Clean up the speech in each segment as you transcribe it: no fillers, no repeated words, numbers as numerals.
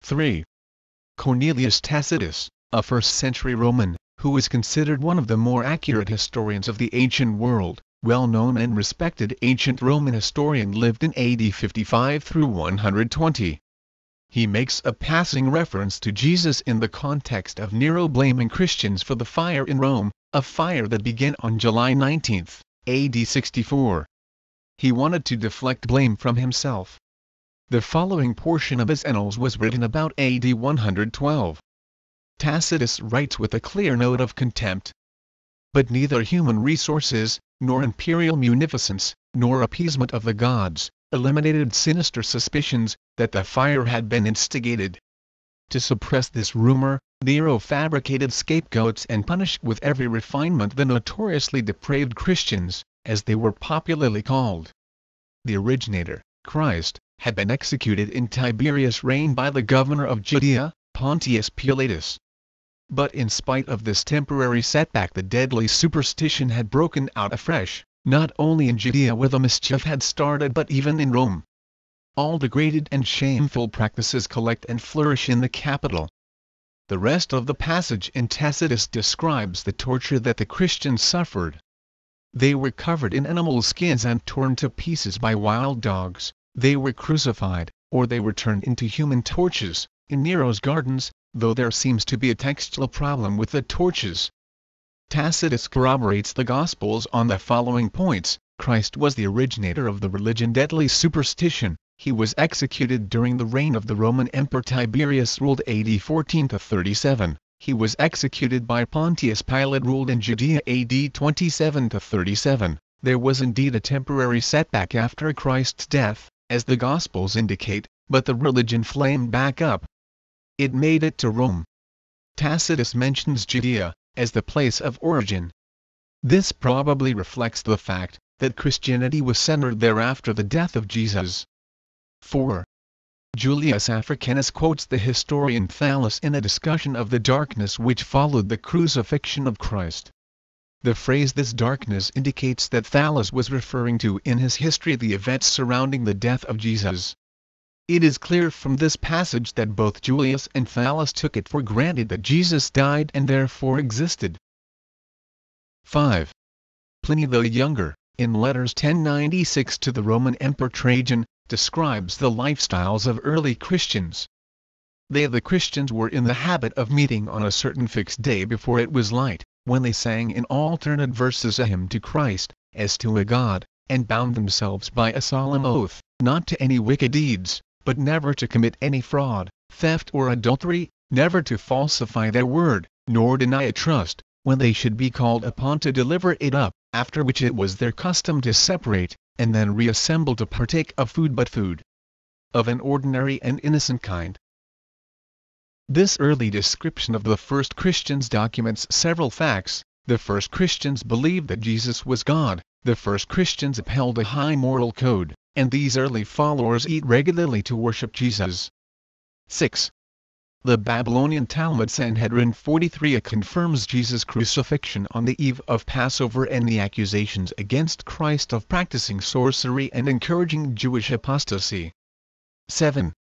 3. Cornelius Tacitus, a 1st-century Roman, who is considered one of the more accurate historians of the ancient world, well-known and respected ancient Roman historian, lived in AD 55 through 120. He makes a passing reference to Jesus in the context of Nero blaming Christians for the fire in Rome, a fire that began on July 19, AD 64. He wanted to deflect blame from himself. The following portion of his Annals was written about AD 112. Tacitus writes with a clear note of contempt. But neither human resources, nor imperial munificence, nor appeasement of the gods, eliminated sinister suspicions that the fire had been instigated. To suppress this rumor, Nero fabricated scapegoats and punished with every refinement the notoriously depraved Christians, as they were popularly called. The originator, Christ, had been executed in Tiberius' reign by the governor of Judea, Pontius Pilatus. But in spite of this temporary setback, the deadly superstition had broken out afresh, not only in Judea where the mischief had started but even in Rome. All degraded and shameful practices collect and flourish in the capital. The rest of the passage in Tacitus describes the torture that the Christians suffered. They were covered in animal skins and torn to pieces by wild dogs, they were crucified, or they were turned into human torches, in Nero's gardens, though there seems to be a textual problem with the torches. Tacitus corroborates the Gospels on the following points. Christ was the originator of the religion deadly superstition. He was executed during the reign of the Roman Emperor Tiberius, ruled AD 14 to 37. He was executed by Pontius Pilate, ruled in Judea AD 27 to 37. There was indeed a temporary setback after Christ's death, as the Gospels indicate, but the religion flamed back up. It made it to Rome. Tacitus mentions Judea as the place of origin. This probably reflects the fact that Christianity was centered there after the death of Jesus. 4. Julius Africanus quotes the historian Thallus in a discussion of the darkness which followed the crucifixion of Christ. The phrase "this darkness" indicates that Thallus was referring to in his history the events surrounding the death of Jesus. It is clear from this passage that both Julius and Thallus took it for granted that Jesus died and therefore existed. 5. Pliny the Younger, in letters 1096 to the Roman Emperor Trajan, describes the lifestyles of early Christians. They, the Christians, were in the habit of meeting on a certain fixed day before it was light, when they sang in alternate verses a hymn to Christ, as to a God, and bound themselves by a solemn oath, not to any wicked deeds, but never to commit any fraud, theft or adultery, never to falsify their word, nor deny a trust, when they should be called upon to deliver it up, after which it was their custom to separate, and then reassemble to partake of food, but food of an ordinary and innocent kind. This early description of the first Christians documents several facts. The first Christians believed that Jesus was God, the first Christians upheld a high moral code, and these early followers eat regularly to worship Jesus. 6. The Babylonian Talmud Sanhedrin 43a confirms Jesus' crucifixion on the eve of Passover and the accusations against Christ of practicing sorcery and encouraging Jewish apostasy. 7.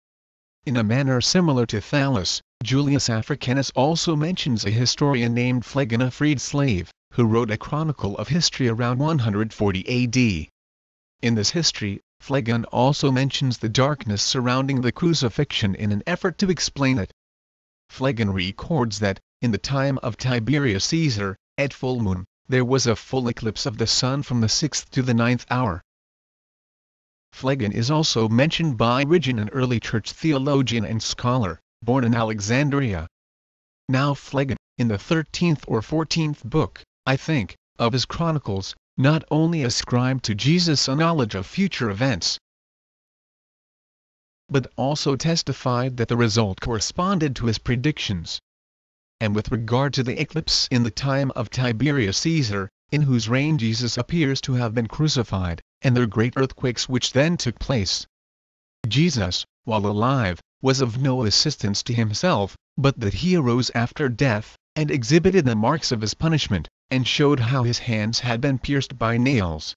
In a manner similar to Thallus, Julius Africanus also mentions a historian named Phlegon, a freed slave, who wrote a chronicle of history around 140 AD. In this history, Phlegon also mentions the darkness surrounding the crucifixion in an effort to explain it. Phlegon records that, in the time of Tiberius Caesar, at full moon, there was a full eclipse of the sun from the 6th to the 9th hour. Phlegon is also mentioned by Origen, an early church theologian and scholar, born in Alexandria. Now Phlegon, in the 13th or 14th book, I think, of his chronicles, not only ascribed to Jesus a knowledge of future events, but also testified that the result corresponded to his predictions. And with regard to the eclipse in the time of Tiberius Caesar, in whose reign Jesus appears to have been crucified, and the great earthquakes which then took place, Jesus, while alive, was of no assistance to himself, but that he arose after death, and exhibited the marks of his punishment, and showed how his hands had been pierced by nails.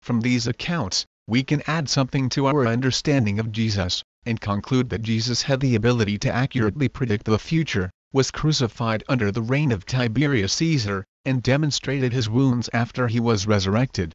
From these accounts, we can add something to our understanding of Jesus, and conclude that Jesus had the ability to accurately predict the future, was crucified under the reign of Tiberius Caesar, and demonstrated his wounds after he was resurrected.